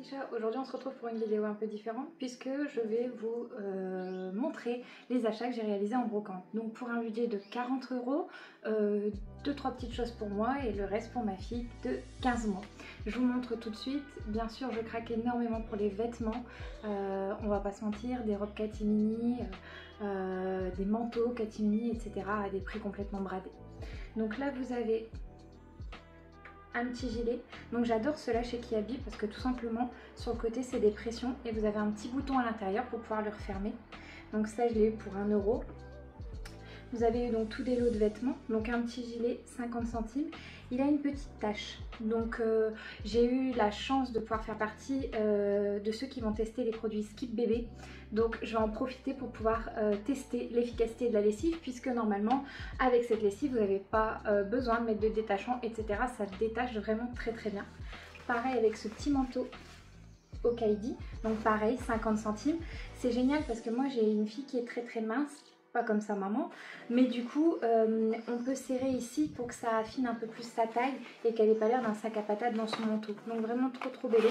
Ciao, aujourd'hui on se retrouve pour une vidéo un peu différente puisque je vais vous montrer les achats que j'ai réalisés en brocante. Donc pour un budget de 40 €, 2-3 petites choses pour moi et le reste pour ma fille de 15 mois. Je vous montre tout de suite. Bien sûr je craque énormément pour les vêtements, on va pas se mentir, des robes catimini, des manteaux catimini, etc. à des prix complètement bradés. Donc là vous avez un petit gilet, donc j'adore cela chez Kiabi parce que tout simplement sur le côté c'est des pressions et vous avez un petit bouton à l'intérieur pour pouvoir le refermer. Donc ça je l'ai eu pour 1 €. Vous avez eu donc tout des lots de vêtements, donc un petit gilet 50 centimes. Il a une petite tache, donc j'ai eu la chance de pouvoir faire partie de ceux qui vont tester les produits Skip Bébé. Donc je vais en profiter pour pouvoir tester l'efficacité de la lessive, puisque normalement avec cette lessive vous n'avez pas besoin de mettre de détachant, etc. Ça détache vraiment très très bien. Pareil avec ce petit manteau au Kaidi, donc pareil 50 centimes. C'est génial parce que moi j'ai une fille qui est très très mince, pas comme sa maman, mais du coup on peut serrer ici pour que ça affine un peu plus sa taille et qu'elle n'ait pas l'air d'un sac à patates dans son manteau. Donc vraiment trop belle.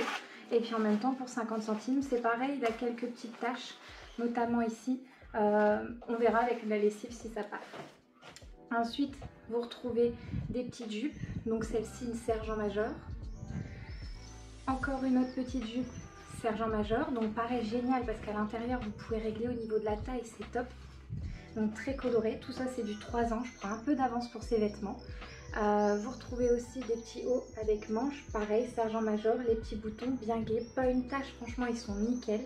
Et puis en même temps pour 50 centimes c'est pareil, il a quelques petites taches, notamment ici, on verra avec la lessive si ça part. Ensuite vous retrouvez des petites jupes, donc celle-ci une sergent major, encore une autre petite jupe sergent major, donc pareil génial parce qu'à l'intérieur vous pouvez régler au niveau de la taille, c'est top. Donc très coloré, tout ça c'est du 3 ans, je prends un peu d'avance pour ces vêtements. Vous retrouvez aussi des petits hauts avec manches, pareil, sergent major, les petits boutons bien gais, pas une tache, franchement ils sont nickel.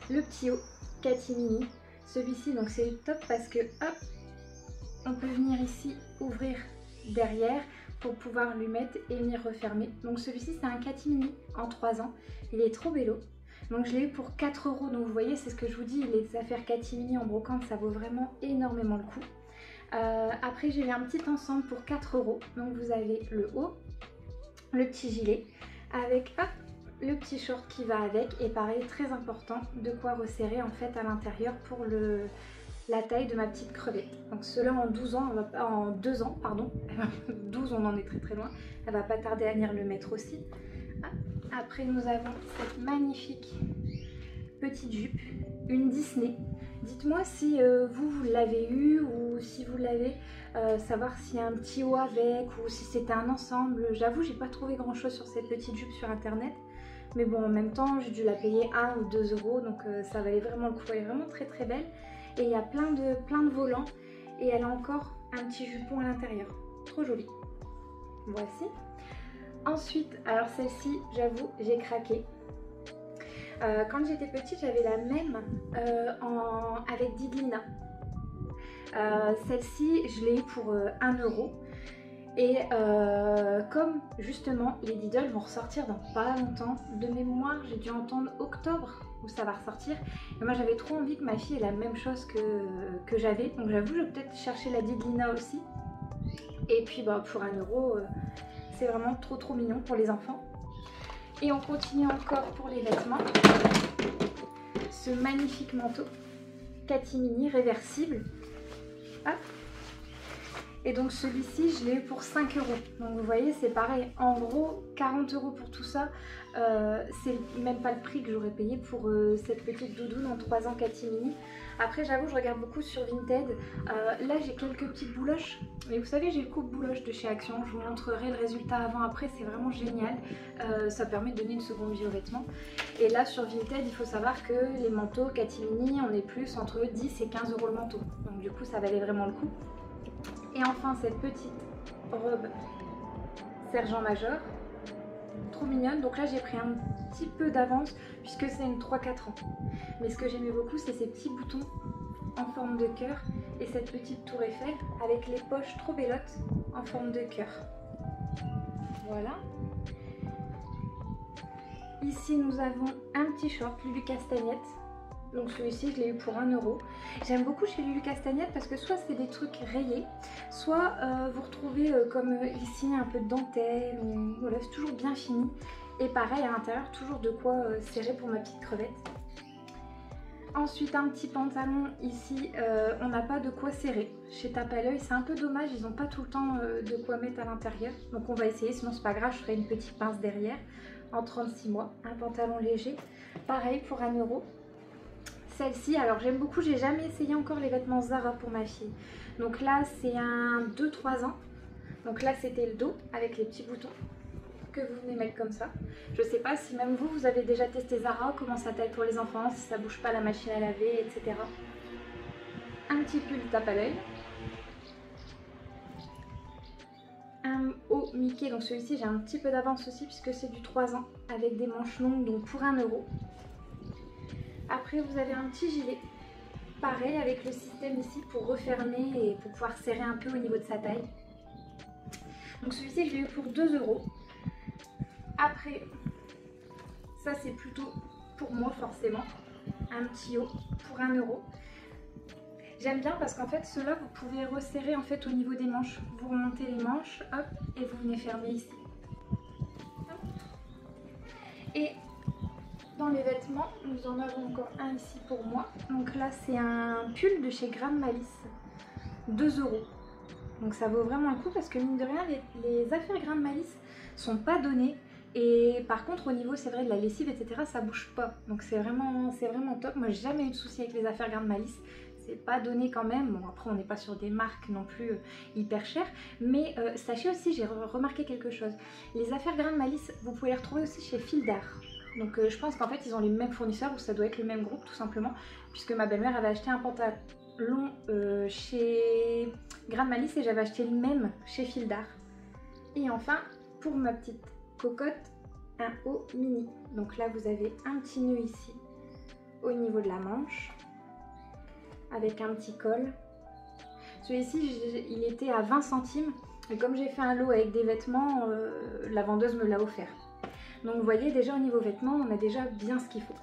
Le petit haut catimini, celui-ci donc c'est top parce que hop, on peut venir ici ouvrir derrière pour pouvoir lui mettre et venir refermer. Donc celui-ci c'est un catimini en 3 ans, il est trop bello. Donc je l'ai eu pour 4 €, donc vous voyez c'est ce que je vous dis, les affaires catimini en brocante ça vaut vraiment énormément le coup. Après j'ai eu un petit ensemble pour 4 €, donc vous avez le haut, le petit gilet, avec hop, le petit short qui va avec, et pareil très important, de quoi resserrer en fait à l'intérieur pour la taille de ma petite crevette. Donc cela en 12 ans, en 2 ans pardon, 12 on en est très loin, elle va pas tarder à venir le mettre aussi. Après nous avons cette magnifique petite jupe, une Disney. Dites-moi si vous l'avez eu ou si vous l'avez, savoir s'il y a un petit haut avec ou si c'était un ensemble. J'avoue j'ai pas trouvé grand chose sur cette petite jupe sur internet, mais bon en même temps j'ai dû la payer 1 ou 2 €, donc ça valait vraiment le coup. Elle est vraiment très belle et il y a plein de volants et elle a encore un petit jupon à l'intérieur, trop joli. Voici. Ensuite, alors celle-ci, j'avoue, j'ai craqué. Quand j'étais petite, j'avais la même avec Didlina. Celle-ci, je l'ai eu pour 1 €. Et comme justement les Diddle vont ressortir dans pas longtemps, de mémoire, j'ai dû entendre octobre où ça va ressortir. Et moi, j'avais trop envie que ma fille ait la même chose que j'avais. Donc j'avoue, je vais peut-être chercher la Didlina aussi. Et puis bah, pour 1 €, c'est vraiment trop mignon pour les enfants. Et on continue encore pour les vêtements. Ce magnifique manteau catimini réversible. Hop. Et donc celui-ci je l'ai eu pour 5 €. Donc vous voyez c'est pareil, en gros 40 € pour tout ça. C'est même pas le prix que j'aurais payé pour cette petite doudoune en 3 ans catimini. Après j'avoue je regarde beaucoup sur Vinted. Là j'ai quelques petites bouloches. Mais vous savez j'ai le coupe bouloche de chez Action. Je vous montrerai le résultat avant après, c'est vraiment génial. Ça permet de donner une seconde vie aux vêtements. Et là sur Vinted il faut savoir que les manteaux catimini on est plus entre 10 et 15 € le manteau. Donc du coup ça valait vraiment le coup. Et enfin cette petite robe sergent major, trop mignonne. Donc là j'ai pris un petit peu d'avance puisque c'est une 3-4 ans. Mais ce que j'aimais beaucoup c'est ces petits boutons en forme de cœur et cette petite tour Eiffel avec les poches trop bellottes en forme de cœur. Voilà. Ici nous avons un petit short Lulu Castagnette. Donc celui-ci je l'ai eu pour 1 €. J'aime beaucoup chez Lulu Castagnette parce que soit c'est des trucs rayés, soit vous retrouvez comme ici un peu de dentelle, voilà, c'est toujours bien fini. Et pareil à l'intérieur, toujours de quoi serrer pour ma petite crevette. Ensuite un petit pantalon ici, on n'a pas de quoi serrer. Chez Tape à l'œil, c'est un peu dommage, ils n'ont pas tout le temps de quoi mettre à l'intérieur. Donc on va essayer, sinon c'est pas grave, je ferai une petite pince derrière. en 36 mois, un pantalon léger, pareil pour 1 €. Celle-ci, alors j'aime beaucoup, j'ai jamais essayé encore les vêtements Zara pour ma fille. Donc là c'est un 2-3 ans. Donc là c'était le dos avec les petits boutons que vous venez mettre comme ça. Je sais pas si même vous avez déjà testé Zara, comment ça taille pour les enfants, si ça bouge pas la machine à laver, etc. Un petit pull tape à l'œil. Un haut Mickey, donc celui-ci j'ai un petit peu d'avance aussi puisque c'est du 3 ans avec des manches longues, donc pour 1 €. Après vous avez un petit gilet, pareil avec le système ici pour refermer et pour pouvoir serrer un peu au niveau de sa taille. Donc celui-ci je l'ai eu pour 2 €. Après, ça c'est plutôt pour moi forcément, un petit haut pour 1 €. J'aime bien parce qu'en fait ceux-là vous pouvez resserrer en fait au niveau des manches. Vous remontez les manches, hop, et vous venez fermer ici. Hop. Et dans les vêtements, nous en avons encore un ici pour moi. Donc là c'est un pull de chez Graham Malice, 2 €. Donc ça vaut vraiment le coup parce que mine de rien les affaires Graham Malice sont pas données. Et par contre au niveau c'est vrai de la lessive etc ça bouge pas. Donc c'est vraiment top. Moi j'ai jamais eu de soucis avec les affaires Graham Malice. C'est pas donné quand même. Bon après on n'est pas sur des marques non plus hyper chères. Mais sachez aussi, j'ai remarqué quelque chose. Les affaires Graham Malice vous pouvez les retrouver aussi chez Fil d'Art. Donc je pense qu'en fait ils ont les mêmes fournisseurs ou ça doit être le même groupe tout simplement. Puisque ma belle-mère avait acheté un pantalon chez Graham Malice et j'avais acheté le même chez Fil d'Art. Et enfin pour ma petite cocotte, un haut mini. Donc là vous avez un petit nœud ici au niveau de la manche avec un petit col. Celui-ci il était à 20 centimes et comme j'ai fait un lot avec des vêtements, la vendeuse me l'a offert. Donc vous voyez déjà au niveau vêtements on a déjà bien ce qu'il faut.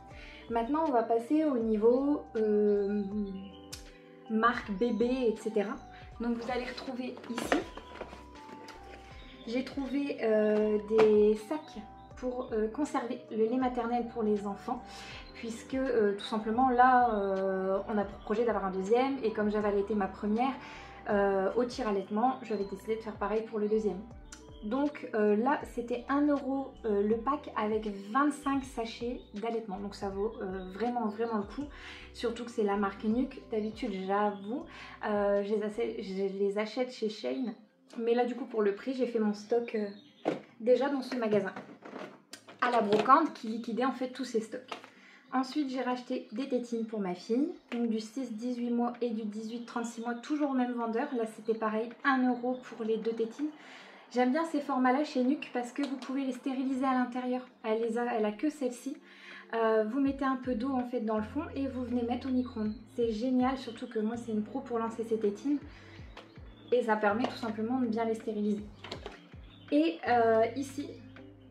Maintenant on va passer au niveau marque bébé etc. Donc vous allez retrouver ici, j'ai trouvé des sacs pour conserver le lait maternel pour les enfants puisque tout simplement là on a pour projet d'avoir un deuxième et comme j'avais allaité ma première au tir allaitement, j'avais décidé de faire pareil pour le deuxième. Donc là c'était 1 € le pack avec 25 sachets d'allaitement, donc ça vaut vraiment le coup, surtout que c'est la marque Nuuk. D'habitude j'avoue je les achète chez Shein, mais là du coup pour le prix j'ai fait mon stock déjà dans ce magasin à la brocante qui liquidait en fait tous ses stocks. Ensuite j'ai racheté des tétines pour ma fille, donc du 6-18 mois et du 18-36 mois, toujours au même vendeur. Là c'était pareil, 1 € pour les deux tétines. J'aime bien ces formats là chez Nuuk parce que vous pouvez les stériliser à l'intérieur. Elle a que celle-ci. Vous mettez un peu d'eau en fait dans le fond et vous venez mettre au micro-ondes. C'est génial, surtout que moi c'est une pro pour lancer ces tétines. Et ça permet tout simplement de bien les stériliser. Et ici,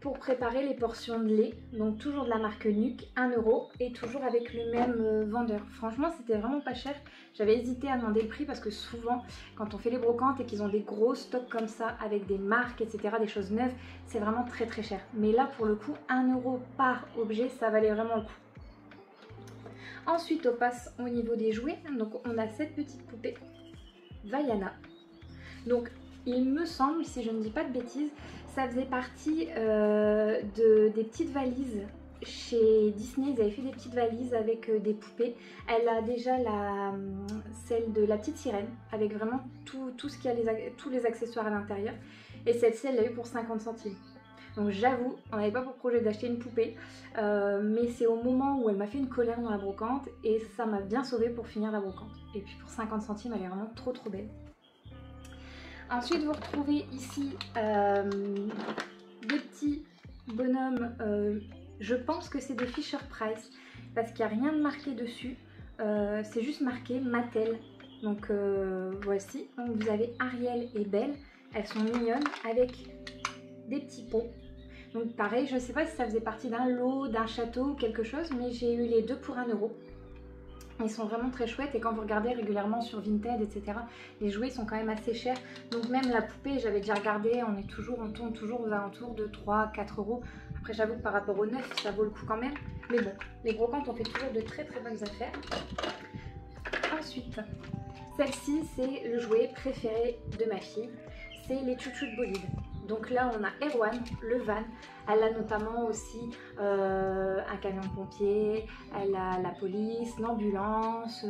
pour préparer les portions de lait, donc toujours de la marque Nuuk, 1 € et toujours avec le même vendeur. Franchement c'était vraiment pas cher. J'avais hésité à demander le prix parce que souvent quand on fait les brocantes et qu'ils ont des gros stocks comme ça avec des marques etc, des choses neuves, c'est vraiment très cher. Mais là pour le coup 1 € par objet, ça valait vraiment le coup. Ensuite on passe au niveau des jouets. Donc on a cette petite poupée Vaiana. Donc il me semble, si je ne dis pas de bêtises, ça faisait partie des petites valises chez Disney. Ils avaient fait des petites valises avec des poupées. Elle a déjà celle de la petite sirène avec vraiment tout ce qui a tous les accessoires à l'intérieur. Et celle-ci elle l'a eu pour 50 centimes. Donc j'avoue, on n'avait pas pour projet d'acheter une poupée, mais c'est au moment où elle m'a fait une colère dans la brocante et ça m'a bien sauvée pour finir la brocante. Et puis pour 50 centimes elle est vraiment trop belle. Ensuite vous retrouvez ici des petits bonhommes, je pense que c'est des Fisher Price parce qu'il n'y a rien de marqué dessus, c'est juste marqué Mattel. Donc voici, donc vous avez Ariel et Belle, elles sont mignonnes avec des petits pots. Donc pareil, je ne sais pas si ça faisait partie d'un lot, d'un château ou quelque chose, mais j'ai eu les deux pour 1 €. Ils sont vraiment très chouettes et quand vous regardez régulièrement sur Vinted etc, les jouets sont quand même assez chers. Donc même la poupée, j'avais déjà regardé, on tourne toujours aux alentours de 3-4 €. Après j'avoue que par rapport au neuf, ça vaut le coup quand même. Mais bon, les brocantes on fait toujours de très bonnes affaires. Ensuite, celle-ci c'est le jouet préféré de ma fille, c'est les chouchous de bolide. Donc là on a Erwan, le van, elle a notamment aussi un camion de pompiers, elle a la police, l'ambulance,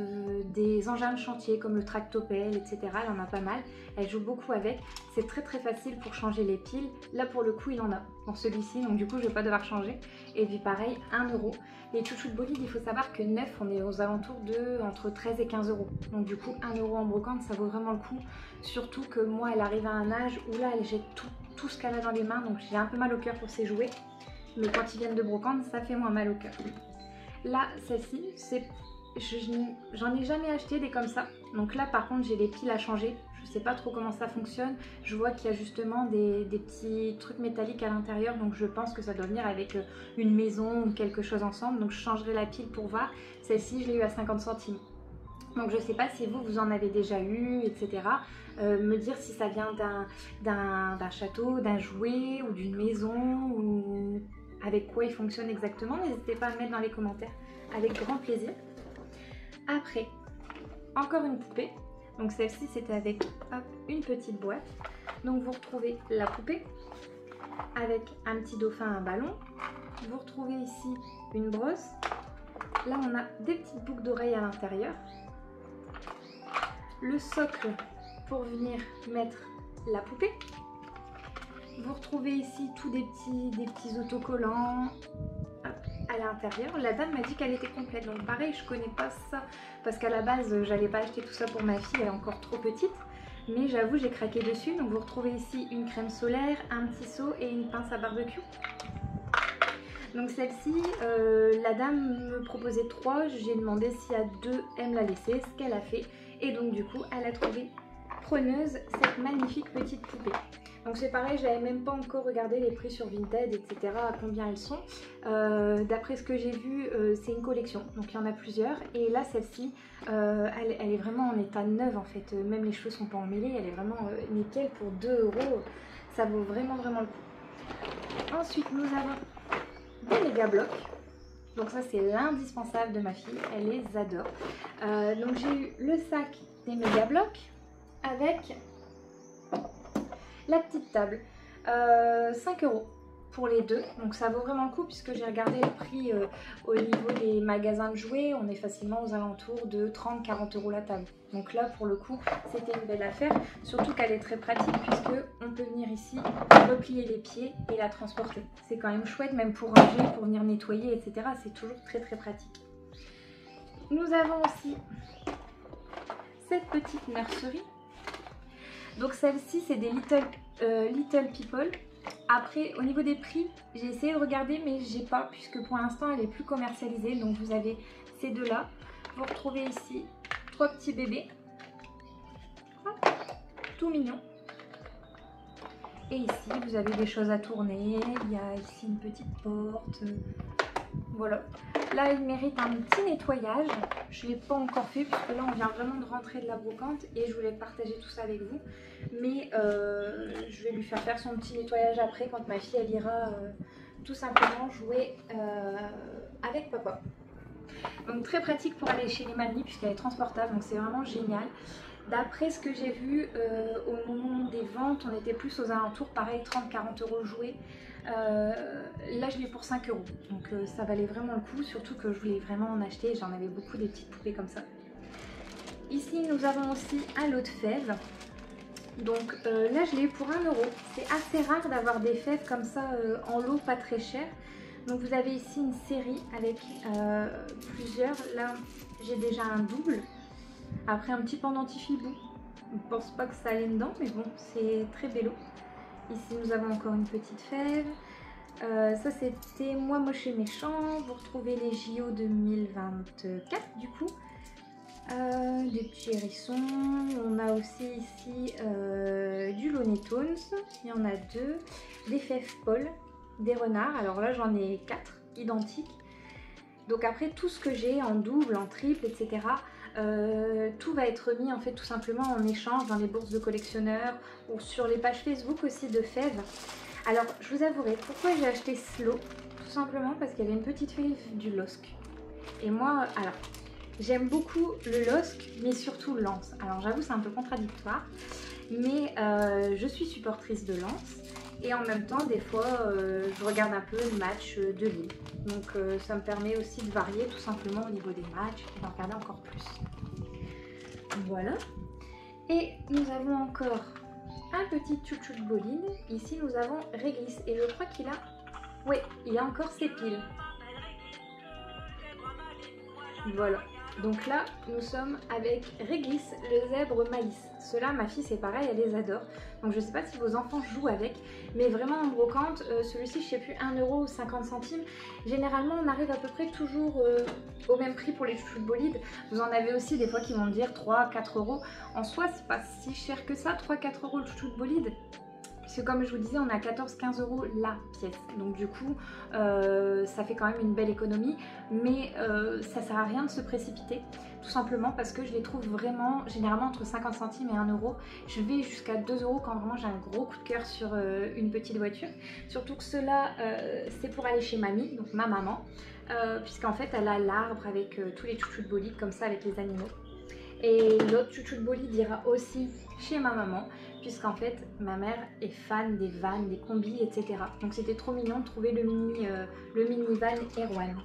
des engins de chantier comme le tractopelle, etc. Elle en a pas mal, elle joue beaucoup avec, c'est très facile pour changer les piles. Là pour le coup il en a dans celui-ci, donc du coup je vais pas devoir changer. Et puis pareil, 1 €. Les chouchous de bolide, il faut savoir que neuf on est aux alentours de entre 13 et 15 €. Donc du coup 1 € en brocante ça vaut vraiment le coup. Surtout que moi elle arrive à un âge où là elle jette tout ce qu'elle a dans les mains, donc j'ai un peu mal au cœur pour ses jouets, mais quand ils viennent de brocante ça fait moins mal au cœur. Là celle-ci, j'en ai jamais acheté des comme ça, donc là par contre j'ai les piles à changer, je sais pas trop comment ça fonctionne, je vois qu'il y a justement des petits trucs métalliques à l'intérieur, donc je pense que ça doit venir avec une maison ou quelque chose ensemble, donc je changerai la pile pour voir. Celle-ci je l'ai eu à 50 centimes. Donc je ne sais pas si vous en avez déjà eu, etc. Me dire si ça vient d'un château, d'un jouet ou d'une maison, ou avec quoi il fonctionne exactement. N'hésitez pas à me mettre dans les commentaires, avec grand plaisir. Après, encore une poupée. Donc celle-ci c'était avec une petite boîte. Donc vous retrouvez la poupée avec un petit dauphin, un ballon. Vous retrouvez ici une brosse. Là on a des petites boucles d'oreilles à l'intérieur. Le socle pour venir mettre la poupée. Vous retrouvez ici tous des petits autocollants à l'intérieur. La dame m'a dit qu'elle était complète, donc pareil je connais pas ça parce qu'à la base j'allais pas acheter tout ça pour ma fille, elle est encore trop petite, mais j'avoue j'ai craqué dessus. Donc vous retrouvez ici une crème solaire, un petit seau et une pince à barbecue. Donc celle-ci, la dame me proposait 3, j'ai demandé si à 2 elle me la laissait, ce qu'elle a fait. Et donc du coup, elle a trouvé preneuse cette magnifique petite poupée. Donc c'est pareil, j'avais même pas encore regardé les prix sur Vinted, etc. à combien elles sont. D'après ce que j'ai vu, c'est une collection, donc il y en a plusieurs. Et là, celle-ci, elle est vraiment en état neuf en fait. Même les cheveux sont pas emmêlés, elle est vraiment nickel pour 2 €. Ça vaut vraiment le coup. Ensuite, nous avons des méga blocs. Donc ça c'est l'indispensable de ma fille, elle les adore. Donc j'ai eu le sac des méga blocs avec la petite table. 5 € pour les deux, donc ça vaut vraiment le coup puisque j'ai regardé le prix au niveau des magasins de jouets, on est facilement aux alentours de 30-40 € la table. Donc là pour le coup c'était une belle affaire, surtout qu'elle est très pratique puisque on peut venir ici, replier les pieds et la transporter. C'est quand même chouette, même pour ranger, pour venir nettoyer, etc. C'est toujours très pratique. Nous avons aussi cette petite nurserie. Donc celle-ci c'est des Little People. Après au niveau des prix j'ai essayé de regarder mais j'ai pas, puisque pour l'instant elle est plus commercialisée. Donc vous avez ces deux là, vous retrouvez ici 3 petits bébés, tout mignons. Et ici vous avez des choses à tourner, il y a ici une petite porte, voilà. Là il mérite un petit nettoyage, je ne l'ai pas encore fait puisque là on vient vraiment de rentrer de la brocante et je voulais partager tout ça avec vous. Mais je vais lui faire son petit nettoyage après quand ma fille elle ira tout simplement jouer avec papa. Donc très pratique pour aller chez les mamies puisqu'elle est transportable, donc c'est vraiment génial. D'après ce que j'ai vu au moment des ventes, on était plus aux alentours, pareil 30-40 € joués. Là je l'ai pour 5 €, donc ça valait vraiment le coup, surtout que je voulais vraiment en acheter, j'en avais beaucoup des petites poupées comme ça. Ici nous avons aussi un lot de fèves. Donc là je l'ai eu pour 1 €. C'est assez rare d'avoir des fèves comme ça en lot pas très cher. Donc vous avez ici une série avec plusieurs. Là j'ai déjà un double. Après un petit pendentif hibou. Je ne pense pas que ça allait dedans, mais bon c'est très bello. Ici nous avons encore une petite fève. Ça c'était Moi moche et méchant. Vous retrouvez les JO 2024 du coup. Des petits hérissons. On a aussi ici du Looney Tunes. Il y en a 2. Des fèves Paul. Des renards. Alors là j'en ai 4 identiques. Donc après tout ce que j'ai en double, en triple, etc. Tout va être mis en fait tout simplement en échange dans les bourses de collectionneurs ou sur les pages Facebook aussi de fèves. Alors je vous avouerai pourquoi j'ai acheté ce lot, tout simplement parce qu'il y avait une petite fève du LOSC. Et moi, alors j'aime beaucoup le LOSC mais surtout Lance. Alors j'avoue c'est un peu contradictoire, mais je suis supportrice de Lance Et en même temps, des fois, je regarde un peu le match de Lille. Donc ça me permet aussi de varier tout simplement au niveau des matchs et d'en regarder encore plus. Voilà. Et nous avons encore un petit chouchou de Boline. Ici, nous avons Réglisse. Et je crois qu'il a... Oui, il a encore ses piles. Voilà. Donc là, nous sommes avec Réglisse, le zèbre maïs. Ceux-là, ma fille, c'est pareil, elle les adore. Donc je ne sais pas si vos enfants jouent avec, mais vraiment en brocante, celui-ci, je ne sais plus, 1,50 €. Généralement, on arrive à peu près toujours au même prix pour les chouchous de bolide. Vous en avez aussi des fois qui vont me dire 3-4 €. En soi, c'est pas si cher que ça, 3-4 € le chouchou de bolide. Parce que comme je vous disais, on a 14-15 € la pièce. Donc du coup, ça fait quand même une belle économie. Mais ça sert à rien de se précipiter. Tout simplement parce que je les trouve vraiment, généralement entre 50 centimes et 1 €. Je vais jusqu'à 2 € quand vraiment j'ai un gros coup de cœur sur une petite voiture. Surtout que ceux-là, c'est pour aller chez mamie, donc ma maman. Puisqu'en fait, elle a l'arbre avec tous les chouchous de bolide comme ça avec les animaux. Et l'autre chouchou de bolide ira aussi chez ma maman, puisqu'en fait ma mère est fan des vannes, des combis, etc. Donc c'était trop mignon de trouver le mini van Erwan.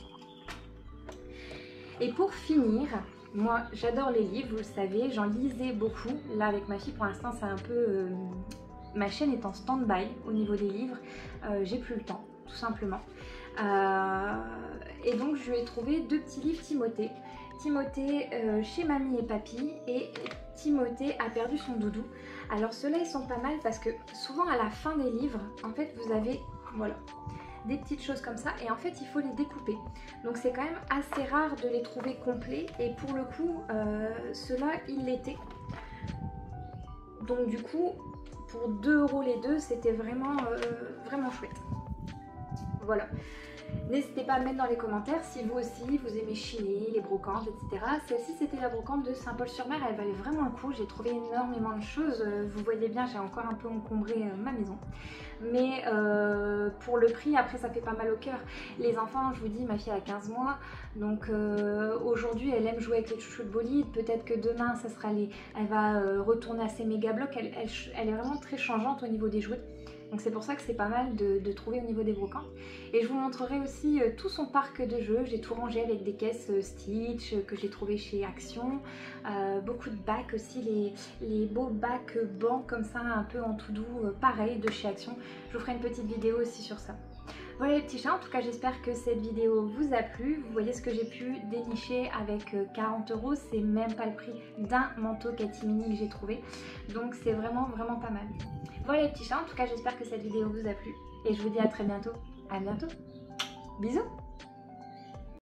Et pour finir, moi j'adore les livres, vous le savez, j'en lisais beaucoup. Là avec ma fille pour l'instant c'est un peu... ma chaîne est en stand-by au niveau des livres, j'ai plus le temps tout simplement. Et donc je lui ai trouvé 2 petits livres Timothée. Timothée chez mamie et papy et Timothée a perdu son doudou. Alors ceux-là ils sont pas mal parce que souvent à la fin des livres, en fait vous avez voilà, des petites choses comme ça et en fait il faut les découper. Donc c'est quand même assez rare de les trouver complets et pour le coup ceux-là ils l'étaient. Donc du coup pour 2 € les deux c'était vraiment, vraiment chouette. Voilà. N'hésitez pas à me mettre dans les commentaires si vous aussi vous aimez chiner, les brocantes, etc. Celle-ci c'était la brocante de Saint-Paul-sur-Mer, elle valait vraiment le coup, j'ai trouvé énormément de choses, vous voyez bien j'ai encore un peu encombré ma maison. Mais pour le prix, après ça fait pas mal au cœur. Les enfants, je vous dis, ma fille a 15 mois, donc aujourd'hui elle aime jouer avec les chouchous de bolide, peut-être que demain ça sera elle va retourner à ses méga blocs, elle est vraiment très changeante au niveau des jouets. Donc c'est pour ça que c'est pas mal de trouver au niveau des brocantes. Et je vous montrerai aussi tout son parc de jeux. J'ai tout rangé avec des caisses Stitch que j'ai trouvé chez Action. Beaucoup de bacs aussi, les beaux bacs bancs comme ça, un peu en tout doux, pareil de chez Action. Je vous ferai une petite vidéo aussi sur ça. Voilà les petits chats, en tout cas j'espère que cette vidéo vous a plu. Vous voyez ce que j'ai pu dénicher avec 40 €, c'est même pas le prix d'un manteau catimini que j'ai trouvé. Donc c'est vraiment pas mal. Voilà les petits chats, en tout cas j'espère que cette vidéo vous a plu. Et je vous dis à très bientôt. À bientôt. Bisous.